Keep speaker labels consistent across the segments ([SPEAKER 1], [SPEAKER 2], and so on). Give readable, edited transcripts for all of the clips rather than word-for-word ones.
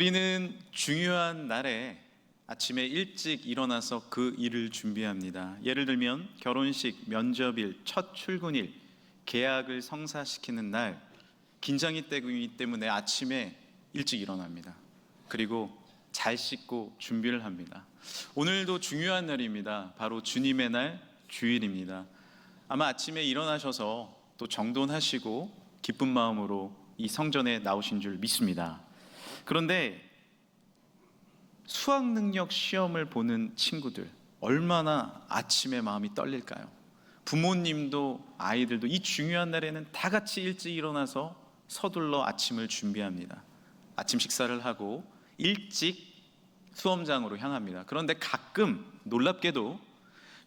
[SPEAKER 1] 우리는 중요한 날에 아침에 일찍 일어나서 그 일을 준비합니다. 예를 들면 결혼식, 면접일, 첫 출근일, 계약을 성사시키는 날, 긴장이 되기 때문에 아침에 일찍 일어납니다. 그리고 잘 씻고 준비를 합니다. 오늘도 중요한 날입니다. 바로 주님의 날, 주일입니다. 아마 아침에 일어나셔서 또 정돈하시고 기쁜 마음으로 이 성전에 나오신 줄 믿습니다. 그런데 수학 능력 시험을 보는 친구들, 얼마나 아침에 마음이 떨릴까요? 부모님도 아이들도 이 중요한 날에는 다 같이 일찍 일어나서 서둘러 아침을 준비합니다. 아침 식사를 하고 일찍 수험장으로 향합니다. 그런데 가끔 놀랍게도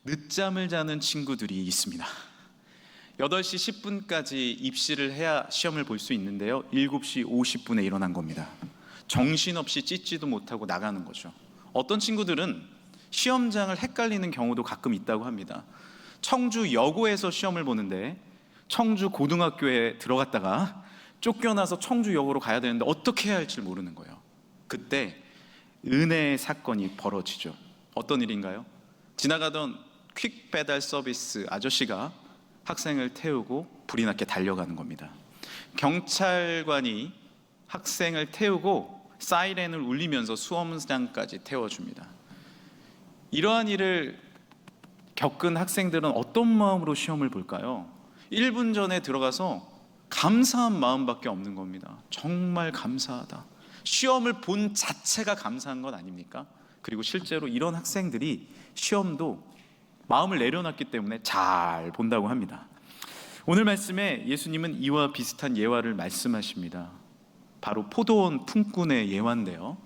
[SPEAKER 1] 늦잠을 자는 친구들이 있습니다. 8시 10분까지 입시를 해야 시험을 볼 수 있는데요, 7시 50분에 일어난 겁니다. 정신없이 찢지도 못하고 나가는 거죠. 어떤 친구들은 시험장을 헷갈리는 경우도 가끔 있다고 합니다. 청주 여고에서 시험을 보는데 청주 고등학교에 들어갔다가 쫓겨나서 청주 여고로 가야 되는데 어떻게 해야 할지 모르는 거예요. 그때 은혜의 사건이 벌어지죠. 어떤 일인가요? 지나가던 퀵 배달 서비스 아저씨가 학생을 태우고 불이 났게 달려가는 겁니다. 경찰관이 학생을 태우고 사이렌을 울리면서 수험장까지 태워줍니다. 이러한 일을 겪은 학생들은 어떤 마음으로 시험을 볼까요? 1분 전에 들어가서 감사한 마음밖에 없는 겁니다. 정말 감사하다. 시험을 본 자체가 감사한 것 아닙니까? 그리고 실제로 이런 학생들이 시험도 마음을 내려놨기 때문에 잘 본다고 합니다. 오늘 말씀에 예수님은 이와 비슷한 예화를 말씀하십니다. 바로 포도원 품꾼의 예화인데요,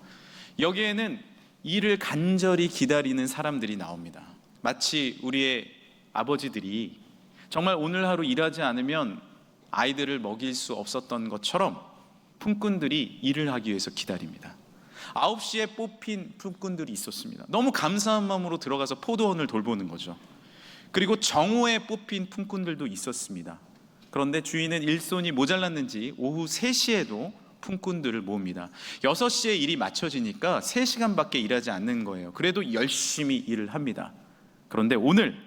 [SPEAKER 1] 여기에는 이를 간절히 기다리는 사람들이 나옵니다. 마치 우리의 아버지들이 정말 오늘 하루 일하지 않으면 아이들을 먹일 수 없었던 것처럼 품꾼들이 일을 하기 위해서 기다립니다. 9시에 뽑힌 품꾼들이 있었습니다. 너무 감사한 마음으로 들어가서 포도원을 돌보는 거죠. 그리고 정오에 뽑힌 품꾼들도 있었습니다. 그런데 주인은 일손이 모자랐는지 오후 3시에도 품꾼들을 모읍니다. 6시에 일이 맞춰지니까 3시간밖에 일하지 않는 거예요. 그래도 열심히 일을 합니다. 그런데 오늘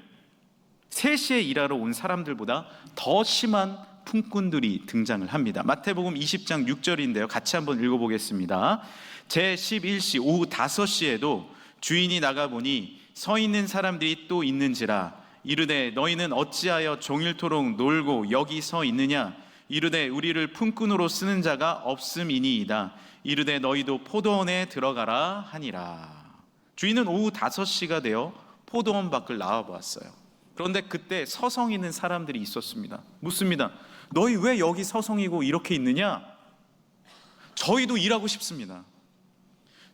[SPEAKER 1] 3시에 일하러 온 사람들보다 더 심한 품꾼들이 등장을 합니다. 마태복음 20장 6절인데요, 같이 한번 읽어보겠습니다. 제11시 오후 5시에도 주인이 나가보니 서 있는 사람들이 또 있는지라. 이르되 너희는 어찌하여 종일토록 놀고 여기 서 있느냐. 이르되 우리를 품꾼으로 쓰는 자가 없음이니이다. 이르되 너희도 포도원에 들어가라 하니라. 주인은 오후 5시가 되어 포도원 밖을 나와보았어요. 그런데 그때 서성이는 사람들이 있었습니다. 묻습니다. 너희 왜 여기 서성이고 이렇게 있느냐? 저희도 일하고 싶습니다.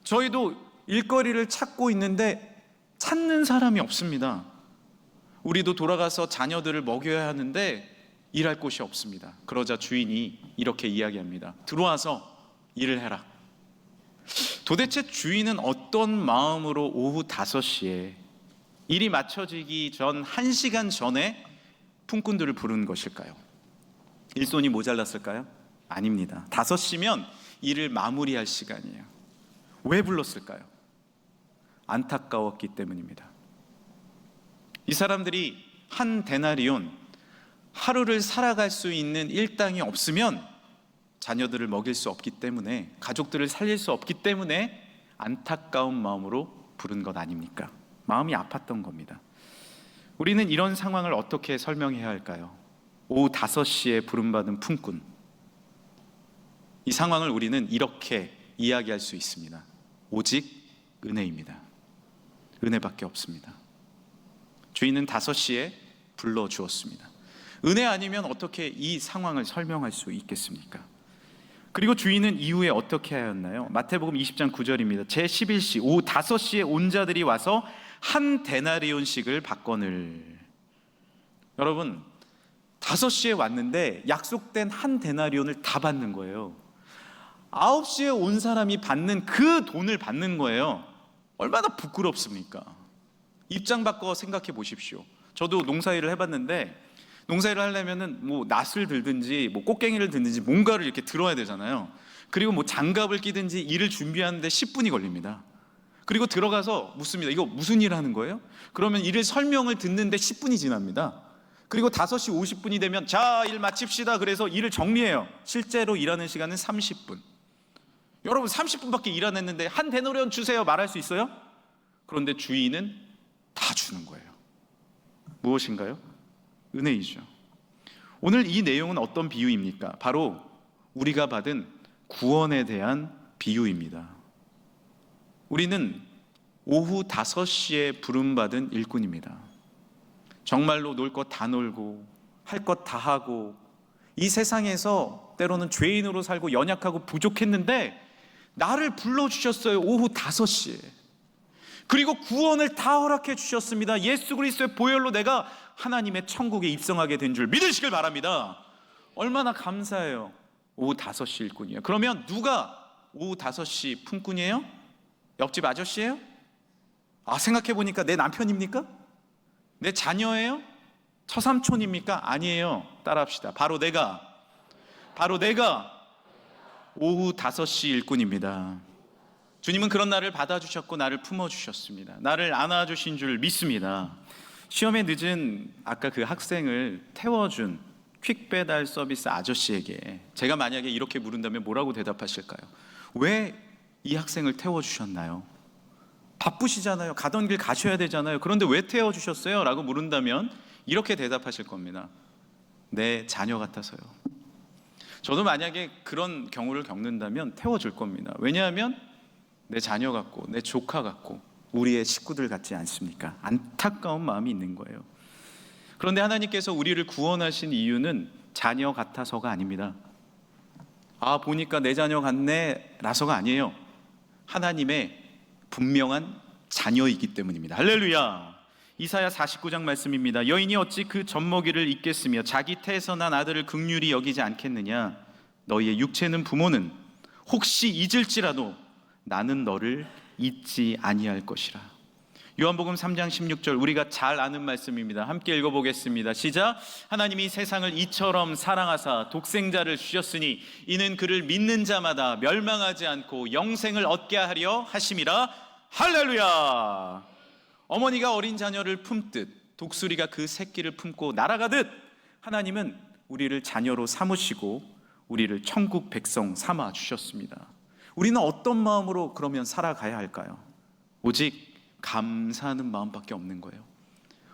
[SPEAKER 1] 저희도 일거리를 찾고 있는데 찾는 사람이 없습니다. 우리도 돌아가서 자녀들을 먹여야 하는데 일할 곳이 없습니다. 그러자 주인이 이렇게 이야기합니다. 들어와서 일을 해라. 도대체 주인은 어떤 마음으로 오후 5시에 일이 맞춰지기 전 1시간 전에 품꾼들을 부른 것일까요? 일손이 모자랐을까요? 아닙니다. 5시면 일을 마무리할 시간이에요. 왜 불렀을까요? 안타까웠기 때문입니다. 이 사람들이 한 데나리온, 하루를 살아갈 수 있는 일당이 없으면 자녀들을 먹일 수 없기 때문에, 가족들을 살릴 수 없기 때문에 안타까운 마음으로 부른 것 아닙니까? 마음이 아팠던 겁니다. 우리는 이런 상황을 어떻게 설명해야 할까요? 오후 5시에 부름받은 품꾼, 이 상황을 우리는 이렇게 이야기할 수 있습니다. 오직 은혜입니다. 은혜밖에 없습니다. 주인은 5시에 불러주었습니다. 은혜 아니면 어떻게 이 상황을 설명할 수 있겠습니까? 그리고 주인은 이후에 어떻게 하였나요? 마태복음 20장 9절입니다. 제11시 오후 5시에 온 자들이 와서 한 데나리온씩을 받거늘. 여러분, 5시에 왔는데 약속된 한 데나리온을 다 받는 거예요. 9시에 온 사람이 받는 그 돈을 받는 거예요. 얼마나 부끄럽습니까? 입장 바꿔 생각해 보십시오. 저도 농사일을 해봤는데, 농사일을 하려면은 뭐 낫을 들든지 뭐 꽃갱이를 들든지 뭔가를 이렇게 들어야 되잖아요. 그리고 뭐 장갑을 끼든지 일을 준비하는데 10분이 걸립니다. 그리고 들어가서 묻습니다. 이거 무슨 일 하는 거예요? 그러면 일을 설명을 듣는데 10분이 지납니다. 그리고 5시 50분이 되면 자, 일 마칩시다. 그래서 일을 정리해요. 실제로 일하는 시간은 30분. 여러분 30분밖에 일 안 했는데 한 데나리온 주세요 말할 수 있어요? 그런데 주인은 다 주는 거예요. 무엇인가요? 은혜이죠. 오늘 이 내용은 어떤 비유입니까? 바로 우리가 받은 구원에 대한 비유입니다. 우리는 오후 5시에 부름받은 일꾼입니다. 정말로 놀 것 다 놀고 할 것 다 하고 이 세상에서 때로는 죄인으로 살고 연약하고 부족했는데 나를 불러주셨어요. 오후 5시에. 그리고 구원을 다 허락해 주셨습니다. 예수 그리스도의 보혈로 내가 하나님의 천국에 입성하게 된 줄 믿으시길 바랍니다. 얼마나 감사해요. 오후 5시 일꾼이에요. 그러면 누가 오후 5시 품꾼이에요? 옆집 아저씨예요? 생각해 보니까 내 남편입니까? 내 자녀예요? 처삼촌입니까? 아니에요. 따라합시다. 바로 내가 오후 5시 일꾼입니다. 주님은 그런 나를 받아주셨고 나를 품어주셨습니다. 나를 안아주신 줄 믿습니다. 시험에 늦은 아까 그 학생을 태워준 퀵배달 서비스 아저씨에게 제가 만약에 이렇게 물은다면 뭐라고 대답하실까요? 왜 이 학생을 태워주셨나요? 바쁘시잖아요. 가던 길 가셔야 되잖아요. 그런데 왜 태워주셨어요? 라고 물은다면 이렇게 대답하실 겁니다. 내 자녀 같아서요. 저도 만약에 그런 경우를 겪는다면 태워줄 겁니다. 왜냐하면 내 자녀 같고 내 조카 같고 우리의 식구들 같지 않습니까? 안타까운 마음이 있는 거예요. 그런데 하나님께서 우리를 구원하신 이유는 자녀 같아서가 아닙니다. 보니까 내 자녀 같네 라서가 아니에요. 하나님의 분명한 자녀이기 때문입니다. 할렐루야. 이사야 49장 말씀입니다. 여인이 어찌 그 젖먹이를 잊겠으며 자기 태에서 난 아들을 긍휼히 여기지 않겠느냐. 너희의 육체는 부모는 혹시 잊을지라도 나는 너를 잊지 아니할 것이라. 요한복음 3장 16절 우리가 잘 아는 말씀입니다. 함께 읽어보겠습니다. 시작. 하나님이 세상을 이처럼 사랑하사 독생자를 주셨으니 이는 그를 믿는 자마다 멸망하지 않고 영생을 얻게 하려 하심이라. 할렐루야. 어머니가 어린 자녀를 품듯 독수리가 그 새끼를 품고 날아가듯 하나님은 우리를 자녀로 삼으시고 우리를 천국 백성 삼아 주셨습니다. 우리는 어떤 마음으로 그러면 살아가야 할까요? 오직 감사하는 마음밖에 없는 거예요.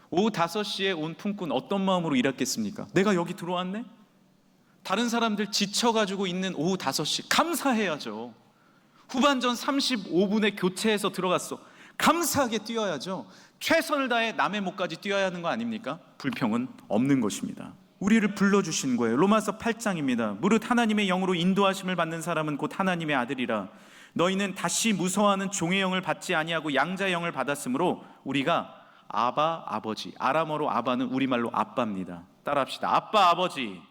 [SPEAKER 1] 오후 5시에 온 품꾼 어떤 마음으로 일했겠습니까? 내가 여기 들어왔네? 다른 사람들 지쳐가지고 있는 오후 5시 감사해야죠. 후반전 35분에 교체해서 들어갔어. 감사하게 뛰어야죠. 최선을 다해 남의 목까지 뛰어야 하는 거 아닙니까? 불평은 없는 것입니다. 우리를 불러주신 거예요. 로마서 8장입니다. 무릇 하나님의 영으로 인도하심을 받는 사람은 곧 하나님의 아들이라. 너희는 다시 무서워하는 종의 영을 받지 아니하고 양자의 영을 받았으므로 우리가 아바 아버지, 아람어로 아바는 우리말로 아빠입니다. 따라합시다. 아빠 아버지,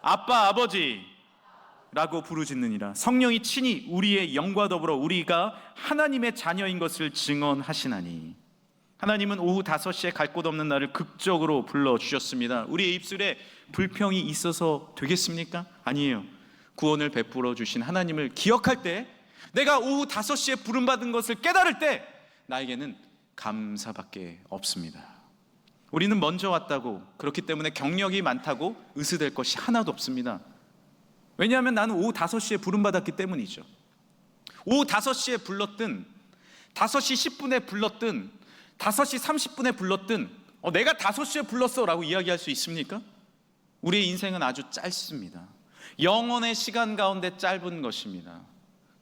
[SPEAKER 1] 아빠 아버지 라고 부르짖느니라. 성령이 친히 우리의 영과 더불어 우리가 하나님의 자녀인 것을 증언하시나니. 하나님은 오후 5시에 갈 곳 없는 나를 극적으로 불러주셨습니다. 우리의 입술에 불평이 있어서 되겠습니까? 아니에요. 구원을 베풀어 주신 하나님을 기억할 때, 내가 오후 5시에 부름받은 것을 깨달을 때 나에게는 감사밖에 없습니다. 우리는 먼저 왔다고, 그렇기 때문에 경력이 많다고 으스댈 것이 하나도 없습니다. 왜냐하면 나는 오후 5시에 부름받았기 때문이죠. 오후 5시에 불렀든 5시 10분에 불렀든 5시 30분에 불렀든 내가 5시에 불렀어 라고 이야기할 수 있습니까? 우리의 인생은 아주 짧습니다. 영원의 시간 가운데 짧은 것입니다.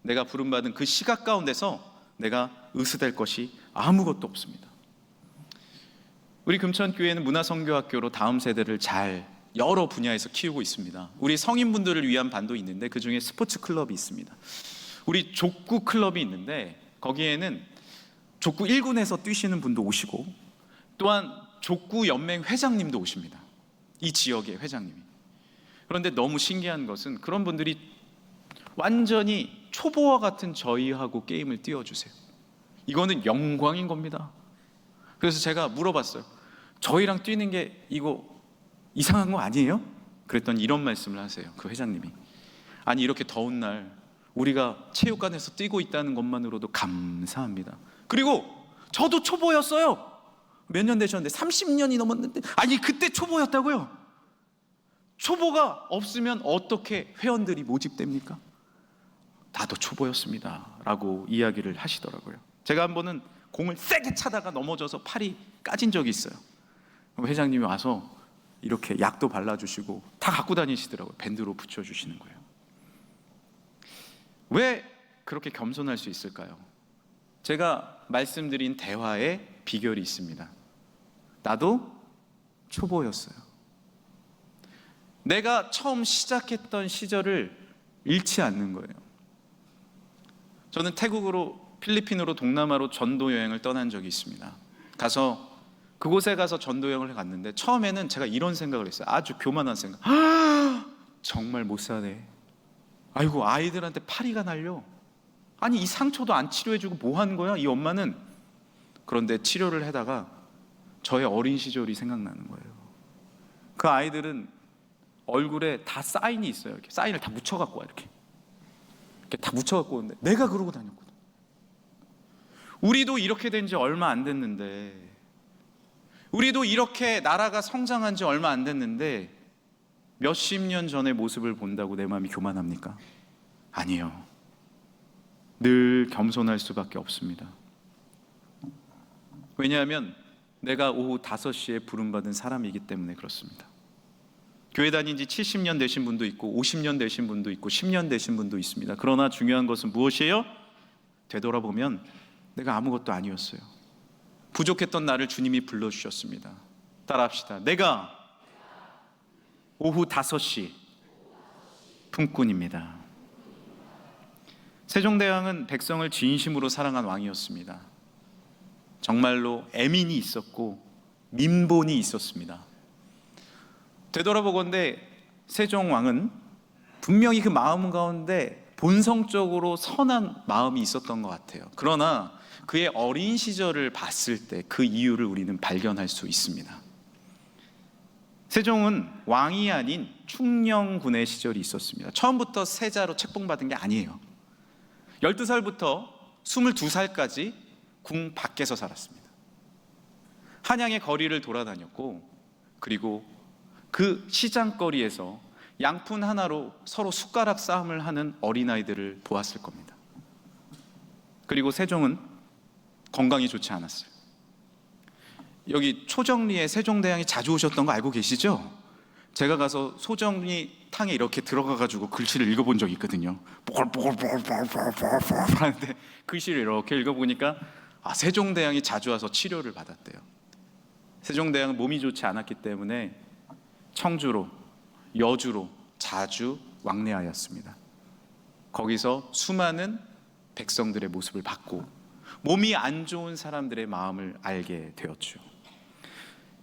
[SPEAKER 1] 내가 부름받은 그 시각 가운데서 내가 으스댈 것이 아무것도 없습니다. 우리 금천교회는 문화선교학교로 다음 세대를 잘 여러 분야에서 키우고 있습니다. 우리 성인분들을 위한 반도 있는데 그 중에 스포츠 클럽이 있습니다. 우리 족구 클럽이 있는데 거기에는 족구 1군에서 뛰시는 분도 오시고 또한 족구 연맹 회장님도 오십니다. 이 지역의 회장님이. 그런데 너무 신기한 것은 그런 분들이 완전히 초보와 같은 저희하고 게임을 띄워주세요. 이거는 영광인 겁니다. 그래서 제가 물어봤어요. 저희랑 뛰는 게 이거 이상한 거 아니에요? 그랬더니 이런 말씀을 하세요. 그 회장님이. 아니 이렇게 더운 날 우리가 체육관에서 뛰고 있다는 것만으로도 감사합니다. 그리고 저도 초보였어요. 몇 년 되셨는데 30년이 넘었는데 아니 그때 초보였다고요? 초보가 없으면 어떻게 회원들이 모집됩니까? 나도 초보였습니다 라고 이야기를 하시더라고요. 제가 한 번은 공을 세게 차다가 넘어져서 팔이 까진 적이 있어요. 회장님이 와서 이렇게 약도 발라주시고 다 갖고 다니시더라고요. 밴드로 붙여주시는 거예요. 왜 그렇게 겸손할 수 있을까요? 제가 말씀드린 대화에 비결이 있습니다. 나도 초보였어요. 내가 처음 시작했던 시절을 잃지 않는 거예요. 저는 태국으로, 필리핀으로, 동남아로 전도 여행을 떠난 적이 있습니다. 가서 그곳에 가서 전도 여행을 갔는데 처음에는 제가 이런 생각을 했어요. 아주 교만한 생각. 정말 못 사네. 아이고 아이들한테 파리가 날려. 아니 이 상처도 안 치료해주고 뭐 하는 거야 이 엄마는. 그런데 치료를 하다가 저의 어린 시절이 생각나는 거예요. 그 아이들은 얼굴에 다 사인이 있어요. 이렇게 사인을 다 묻혀갖고 와. 이렇게 다 묻혀갖고 오는데 내가 그러고 다녔거든. 우리도 이렇게 된 지 얼마 안 됐는데, 우리도 이렇게 나라가 성장한 지 얼마 안 됐는데 몇십 년 전의 모습을 본다고 내 마음이 교만합니까? 아니에요. 늘 겸손할 수밖에 없습니다. 왜냐하면 내가 오후 5시에 부름받은 사람이기 때문에 그렇습니다. 교회 다닌 지 70년 되신 분도 있고 50년 되신 분도 있고 10년 되신 분도 있습니다. 그러나 중요한 것은 무엇이에요? 되돌아보면 내가 아무것도 아니었어요. 부족했던 나를 주님이 불러주셨습니다. 따라합시다. 내가 오후 5시 품꾼입니다. 세종대왕은 백성을 진심으로 사랑한 왕이었습니다. 정말로 애민이 있었고 민본이 있었습니다. 되돌아보건대 세종왕은 분명히 그 마음 가운데 본성적으로 선한 마음이 있었던 것 같아요. 그러나 그의 어린 시절을 봤을 때 그 이유를 우리는 발견할 수 있습니다. 세종은 왕이 아닌 충녕군의 시절이 있었습니다. 처음부터 세자로 책봉받은 게 아니에요. 12살부터 22살까지 궁 밖에서 살았습니다. 한양의 거리를 돌아다녔고, 그리고 그 시장거리에서 양푼 하나로 서로 숟가락 싸움을 하는 어린아이들을 보았을 겁니다. 그리고 세종은 건강이 좋지 않았어요. 여기 초정리에 세종대왕이 자주 오셨던 거 알고 계시죠? 제가 가서 소정리 탕에 이렇게 들어가가지고 글씨를 읽어본 적이 있거든요. 뽀글뽀글뽀글뽀글뽀글 하는데 글씨를 이렇게 읽어보니까 세종대왕이 자주 와서 치료를 받았대요. 세종대왕은 몸이 좋지 않았기 때문에 청주로, 여주로 자주 왕래하였습니다. 거기서 수많은 백성들의 모습을 봤고 몸이 안 좋은 사람들의 마음을 알게 되었죠.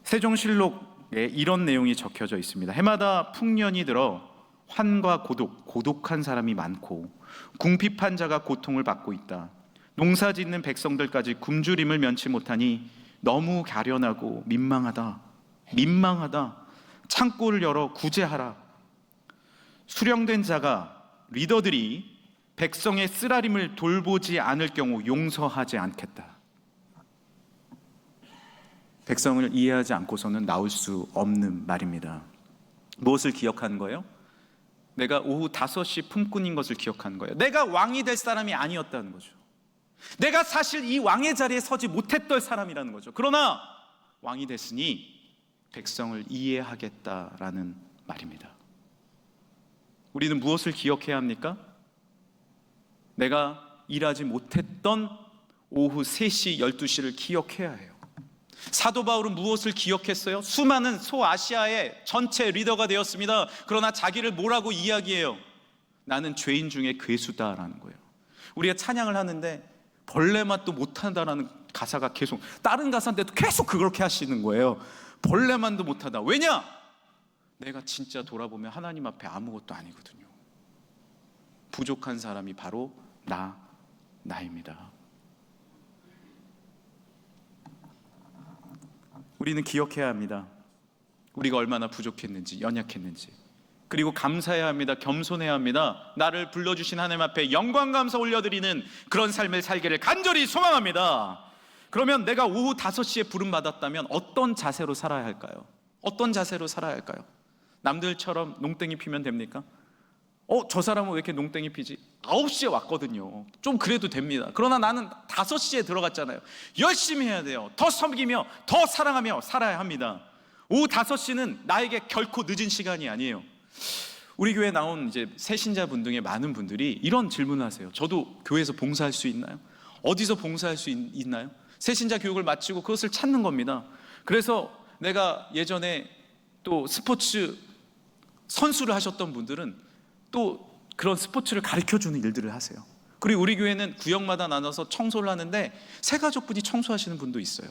[SPEAKER 1] 세종실록에 이런 내용이 적혀져 있습니다. 해마다 풍년이 들어 환과 고독한 사람이 많고 궁핍한 자가 고통을 받고 있다. 농사짓는 백성들까지 굶주림을 면치 못하니 너무 가련하고 민망하다. 창고를 열어 구제하라. 수령된 자가, 리더들이 백성의 쓰라림을 돌보지 않을 경우 용서하지 않겠다. 백성을 이해하지 않고서는 나올 수 없는 말입니다. 무엇을 기억하는 거예요? 내가 오후 5시 품꾼인 것을 기억하는 거예요. 내가 왕이 될 사람이 아니었다는 거죠. 내가 사실 이 왕의 자리에 서지 못했던 사람이라는 거죠. 그러나 왕이 됐으니 백성을 이해하겠다라는 말입니다. 우리는 무엇을 기억해야 합니까? 내가 일하지 못했던 오후 3시, 12시를 기억해야 해요. 사도 바울은 무엇을 기억했어요? 수많은 소아시아의 전체 리더가 되었습니다. 그러나 자기를 뭐라고 이야기해요? 나는 죄인 중에 괴수다라는 거예요. 우리가 찬양을 하는데 벌레 맛도 못한다라는 가사가 계속, 다른 가사인데도 계속 그렇게 하시는 거예요. 벌레 맛도 못하다. 왜냐? 내가 진짜 돌아보면 하나님 앞에 아무것도 아니거든요. 부족한 사람이 바로 나입니다. 우리는 기억해야 합니다. 우리가 얼마나 부족했는지, 연약했는지. 그리고 감사해야 합니다. 겸손해야 합니다. 나를 불러주신 하나님 앞에 영광 감사 올려드리는 그런 삶을 살기를 간절히 소망합니다. 그러면 내가 오후 5시에 부름받았다면 어떤 자세로 살아야 할까요? 어떤 자세로 살아야 할까요? 남들처럼 농땡이 피면 됩니까? 저 사람은 왜 이렇게 농땡이 피지? 9시에 왔거든요. 좀 그래도 됩니다. 그러나 나는 5시에 들어갔잖아요. 열심히 해야 돼요. 더 섬기며 더 사랑하며 살아야 합니다. 오후 5시는 나에게 결코 늦은 시간이 아니에요. 우리 교회에 나온 이제 새신자분 등의 많은 분들이 이런 질문을 하세요. 저도 교회에서 봉사할 수 있나요? 어디서 봉사할 수 있나요? 새신자 교육을 마치고 그것을 찾는 겁니다. 그래서 내가 예전에 또 스포츠 선수를 하셨던 분들은 또 그런 스포츠를 가르쳐주는 일들을 하세요. 그리고 우리 교회는 구역마다 나눠서 청소를 하는데 세 가족분이 청소하시는 분도 있어요.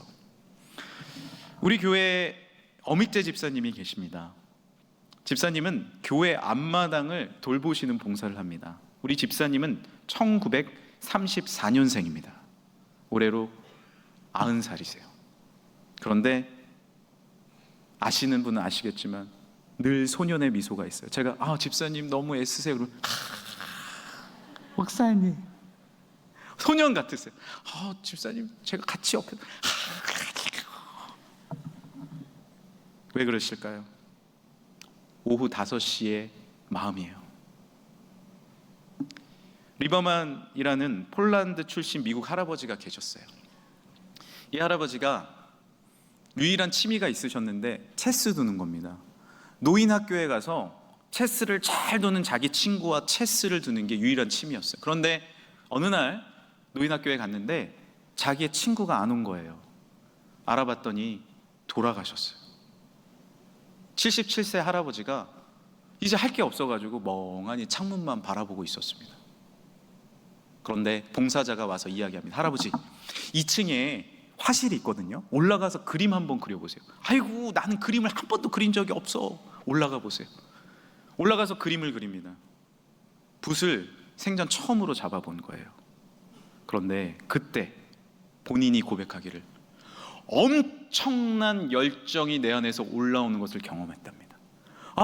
[SPEAKER 1] 우리 교회에 어믹재 집사님이 계십니다. 집사님은 교회 앞마당을 돌보시는 봉사를 합니다. 우리 집사님은 1934년생입니다. 올해로 90살이세요. 그런데 아시는 분은 아시겠지만 늘 소년의 미소가 있어요. 제가 집사님 너무 애쓰세요. 그러면 목사님 소년 같으세요. 집사님 제가 같이 옆에 왜 그러실까요? 오후 5시의 마음이에요. 리버만이라는 폴란드 출신 미국 할아버지가 계셨어요. 이 할아버지가 유일한 취미가 있으셨는데 체스 두는 겁니다. 노인 학교에 가서 체스를 잘 두는 자기 친구와 체스를 두는 게 유일한 취미였어요. 그런데 어느 날 노인 학교에 갔는데 자기의 친구가 안 온 거예요. 알아봤더니 돌아가셨어요. 77세 할아버지가 이제 할 게 없어가지고 멍하니 창문만 바라보고 있었습니다. 그런데 봉사자가 와서 이야기합니다. 할아버지, 2층에 화실이 있거든요. 올라가서 그림 한번 그려보세요. 아이고, 나는 그림을 한 번도 그린 적이 없어. 올라가 보세요. 올라가서 그림을 그립니다. 붓을 생전 처음으로 잡아본 거예요. 그런데 그때 본인이 고백하기를 엄청난 열정이 내 안에서 올라오는 것을 경험했답니다.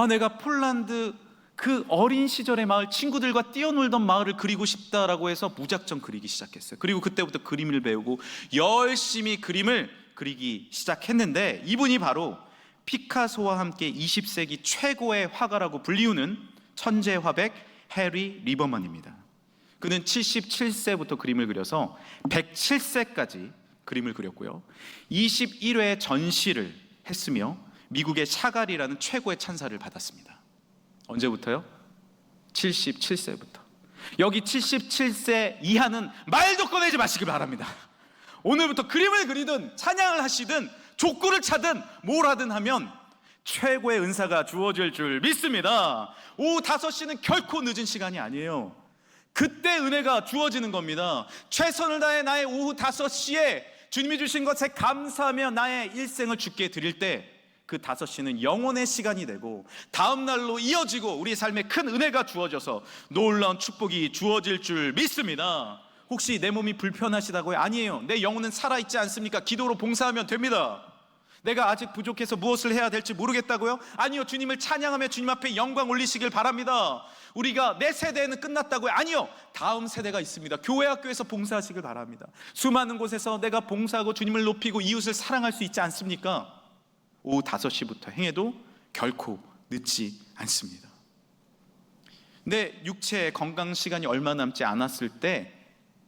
[SPEAKER 1] 내가 폴란드 그 어린 시절의 마을, 친구들과 뛰어놀던 마을을 그리고 싶다라고 해서 무작정 그리기 시작했어요. 그리고 그때부터 그림을 배우고 열심히 그림을 그리기 시작했는데, 이분이 바로 피카소와 함께 20세기 최고의 화가라고 불리우는 천재 화백 해리 리버만입니다. 그는 77세부터 그림을 그려서 107세까지 그림을 그렸고요, 21회의 전시를 했으며 미국의 샤갈이라는 최고의 찬사를 받았습니다. 언제부터요? 77세부터. 여기 77세 이하는 말도 꺼내지 마시기 바랍니다. 오늘부터 그림을 그리든 찬양을 하시든 족구를 차든 뭘 하든 하면 최고의 은사가 주어질 줄 믿습니다. 오후 5시는 결코 늦은 시간이 아니에요. 그때 은혜가 주어지는 겁니다. 최선을 다해 나의 오후 5시에 주님이 주신 것에 감사하며 나의 일생을 주께 드릴 때 그 5시는 영원의 시간이 되고 다음 날로 이어지고 우리 삶에 큰 은혜가 주어져서 놀라운 축복이 주어질 줄 믿습니다. 혹시 내 몸이 불편하시다고요? 아니에요. 내 영혼은 살아있지 않습니까? 기도로 봉사하면 됩니다. 내가 아직 부족해서 무엇을 해야 될지 모르겠다고요? 아니요. 주님을 찬양하며 주님 앞에 영광 올리시길 바랍니다. 우리가 내 세대에는 끝났다고요? 아니요. 다음 세대가 있습니다. 교회 학교에서 봉사하시길 바랍니다. 수많은 곳에서 내가 봉사하고 주님을 높이고 이웃을 사랑할 수 있지 않습니까? 오후 5시부터 행해도 결코 늦지 않습니다. 내 육체의 건강 시간이 얼마 남지 않았을 때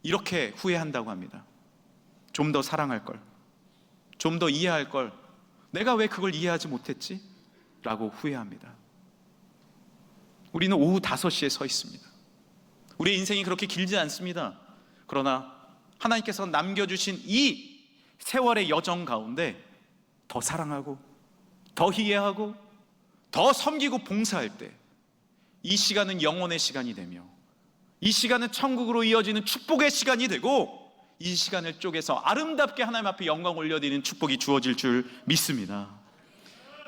[SPEAKER 1] 이렇게 후회한다고 합니다. 좀 더 사랑할 걸, 좀 더 이해할 걸, 내가 왜 그걸 이해하지 못했지? 라고 후회합니다. 우리는 오후 5시에 서 있습니다. 우리의 인생이 그렇게 길지 않습니다. 그러나 하나님께서 남겨주신 이 세월의 여정 가운데 더 사랑하고 더 이해하고 더 섬기고 봉사할 때 이 시간은 영원의 시간이 되며 이 시간은 천국으로 이어지는 축복의 시간이 되고 이 시간을 쪼개서 아름답게 하나님 앞에 영광 올려드리는 축복이 주어질 줄 믿습니다.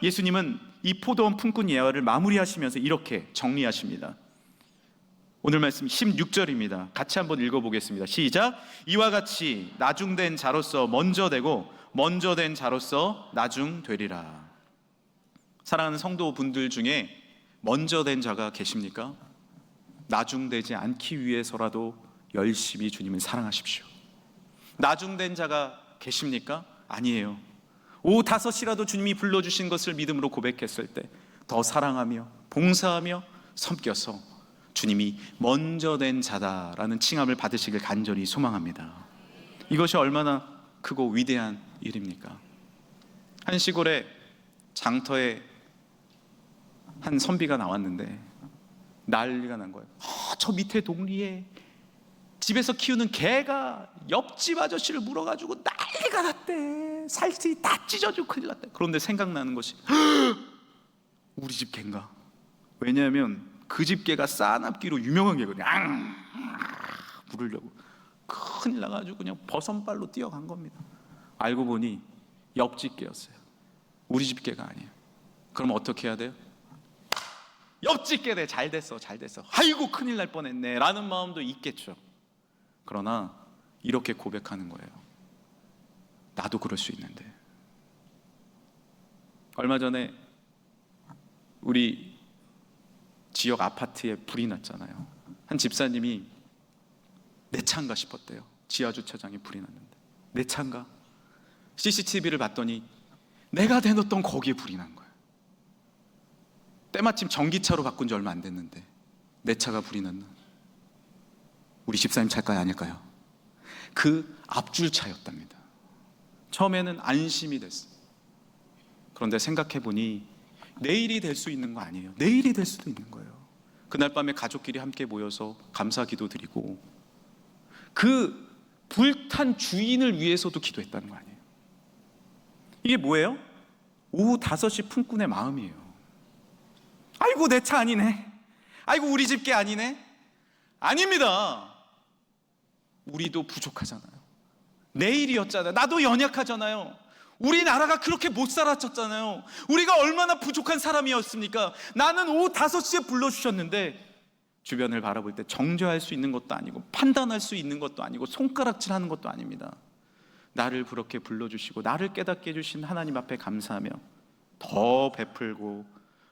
[SPEAKER 1] 예수님은 이 포도원 품꾼 예화를 마무리하시면서 이렇게 정리하십니다. 오늘 말씀 16절입니다. 같이 한번 읽어보겠습니다. 시작. 이와 같이 나중된 자로서 먼저 되고 먼저 된 자로서 나중 되리라. 사랑하는 성도분들 중에 먼저 된 자가 계십니까? 나중되지 않기 위해서라도 열심히 주님을 사랑하십시오. 나중된 자가 계십니까? 아니에요. 오후 5시라도 주님이 불러주신 것을 믿음으로 고백했을 때 더 사랑하며 봉사하며 섬겨서 주님이 먼저 된 자다라는 칭함을 받으시길 간절히 소망합니다. 이것이 얼마나 크고 위대한 일입니까? 한 시골에 장터에 한 선비가 나왔는데 난리가 난 거예요. 저 밑에 동리에 집에서 키우는 개가 옆집 아저씨를 물어가지고 난리가 났대. 살이 다 찢어지고 큰일 났대. 그런데 생각나는 것이 우리 집 개인가? 왜냐하면 그 집 개가 싸납기로 유명한 개거든요. 물으려고 큰일 나가지고 그냥 버선발로 뛰어간 겁니다. 알고 보니 옆집 개였어요. 우리 집 개가 아니에요. 그럼 어떻게 해야 돼요? 옆집 개네. 잘 됐어, 잘 됐어. 아이고 큰일 날 뻔했네 라는 마음도 있겠죠. 그러나 이렇게 고백하는 거예요. 나도 그럴 수 있는데. 얼마 전에 우리 지역 아파트에 불이 났잖아요. 한 집사님이 내 차인가 싶었대요. 지하 주차장에 불이 났는데 내 차인가? CCTV를 봤더니 내가 대놓던 거기에 불이 난 거예요. 때마침 전기차로 바꾼 지 얼마 안 됐는데 내 차가 불이 났나? 우리 집사님 차일까요? 아닐까요? 그 앞줄 차였답니다. 처음에는 안심이 됐어요. 그런데 생각해보니 내일이 될 수 있는 거 아니에요. 내일이 될 수도 있는 거예요. 그날 밤에 가족끼리 함께 모여서 감사 기도 드리고 그 불탄 주인을 위해서도 기도했다는 거 아니에요. 이게 뭐예요? 오후 5시 품꾼의 마음이에요. 아이고 내 차 아니네. 아이고 우리 집 개 아니네. 아닙니다. 우리도 부족하잖아요. 내일이었잖아요. 나도 연약하잖아요. 우리나라가 그렇게 못 살았잖아요. 우리가 얼마나 부족한 사람이었습니까? 나는 오후 5시에 불러주셨는데 주변을 바라볼 때 정죄할 수 있는 것도 아니고 판단할 수 있는 것도 아니고 손가락질하는 것도 아닙니다. 나를 그렇게 불러주시고 나를 깨닫게 해주신 하나님 앞에 감사하며 더 베풀고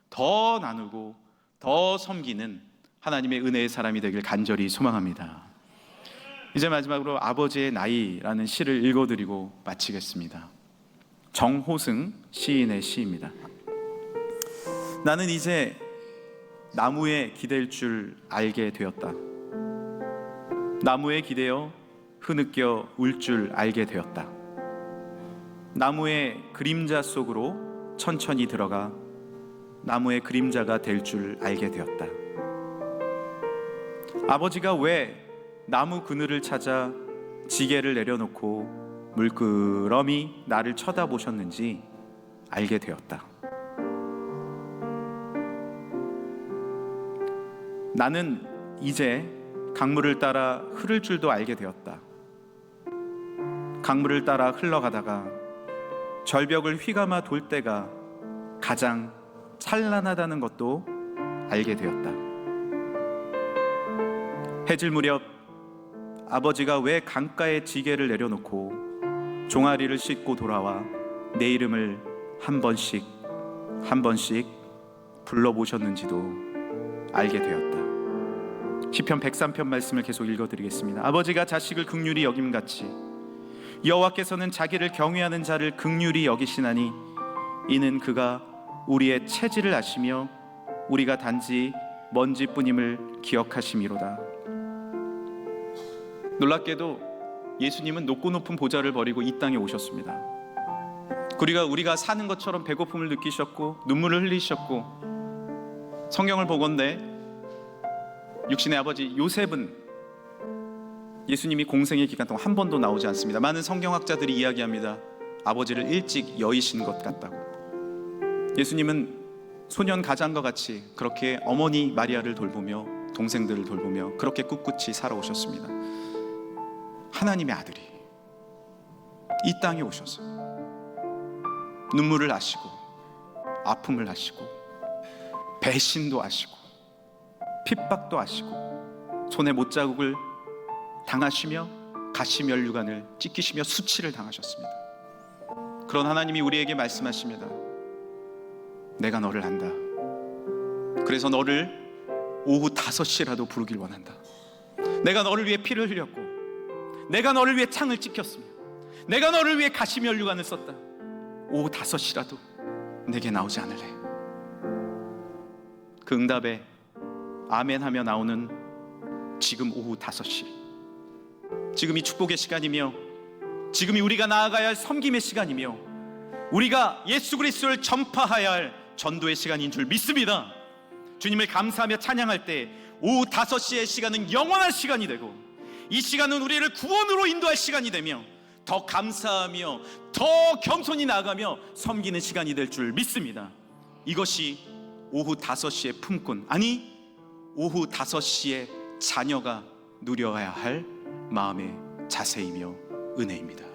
[SPEAKER 1] 더 나누고 더 섬기는 하나님의 은혜의 사람이 되길 간절히 소망합니다. 이제 마지막으로 아버지의 나이라는 시를 읽어드리고 마치겠습니다. 정호승 시인의 시입니다. 나는 이제 나무에 기댈 줄 알게 되었다. 나무에 기대어 흐느껴 울 줄 알게 되었다. 나무의 그림자 속으로 천천히 들어가 나무의 그림자가 될 줄 알게 되었다. 아버지가 왜 나무 그늘을 찾아 지게를 내려놓고 물끄러미 나를 쳐다보셨는지 알게 되었다. 나는 이제 강물을 따라 흐를 줄도 알게 되었다. 강물을 따라 흘러가다가 절벽을 휘감아 돌 때가 가장 찬란하다는 것도 알게 되었다. 해질 무렵 아버지가 왜 강가에 지게를 내려놓고 종아리를 씻고 돌아와 내 이름을 한 번씩 불러보셨는지도 알게 되었다. 시편 103편 말씀을 계속 읽어드리겠습니다. 아버지가 자식을 긍휼히 여김같이 여호와께서는 자기를 경외하는 자를 긍휼히 여기시나니 이는 그가 우리의 체질을 아시며 우리가 단지 먼지뿐임을 기억하심이로다. 놀랍게도 예수님은 높고 높은 보좌를 버리고 이 땅에 오셨습니다. 우리가 사는 것처럼 배고픔을 느끼셨고 눈물을 흘리셨고, 성경을 보건대 육신의 아버지 요셉은 예수님이 공생의 기간 동안 한 번도 나오지 않습니다. 많은 성경학자들이 이야기합니다. 아버지를 일찍 여의신 것 같다고. 예수님은 소년 가장과 같이 그렇게 어머니 마리아를 돌보며 동생들을 돌보며 그렇게 꿋꿋이 살아오셨습니다. 하나님의 아들이 이 땅에 오셔서 눈물을 아시고 아픔을 아시고 배신도 아시고 핍박도 아시고 손에 못자국을 당하시며 가시면류관을 찢기시며 수치를 당하셨습니다. 그런 하나님이 우리에게 말씀하십니다. 내가 너를 안다. 그래서 너를 오후 5시라도 부르길 원한다. 내가 너를 위해 피를 흘렸고, 내가 너를 위해 창을 찍혔으며, 내가 너를 위해 가시면류관을 썼다. 오후 5시라도 내게 나오지 않을래? 그 응답에 아멘 하며 나오는 지금 오후 5시, 지금이 축복의 시간이며, 지금이 우리가 나아가야 할 섬김의 시간이며, 우리가 예수 그리스도를 전파해야 할 전도의 시간인 줄 믿습니다. 주님을 감사하며 찬양할 때 오후 5시의 시간은 영원한 시간이 되고, 이 시간은 우리를 구원으로 인도할 시간이 되며, 더 감사하며 더 겸손히 나아가며 섬기는 시간이 될 줄 믿습니다. 이것이 오후 5시의 품꾼, 아니 오후 5시의 자녀가 누려야 할 마음의 자세이며 은혜입니다.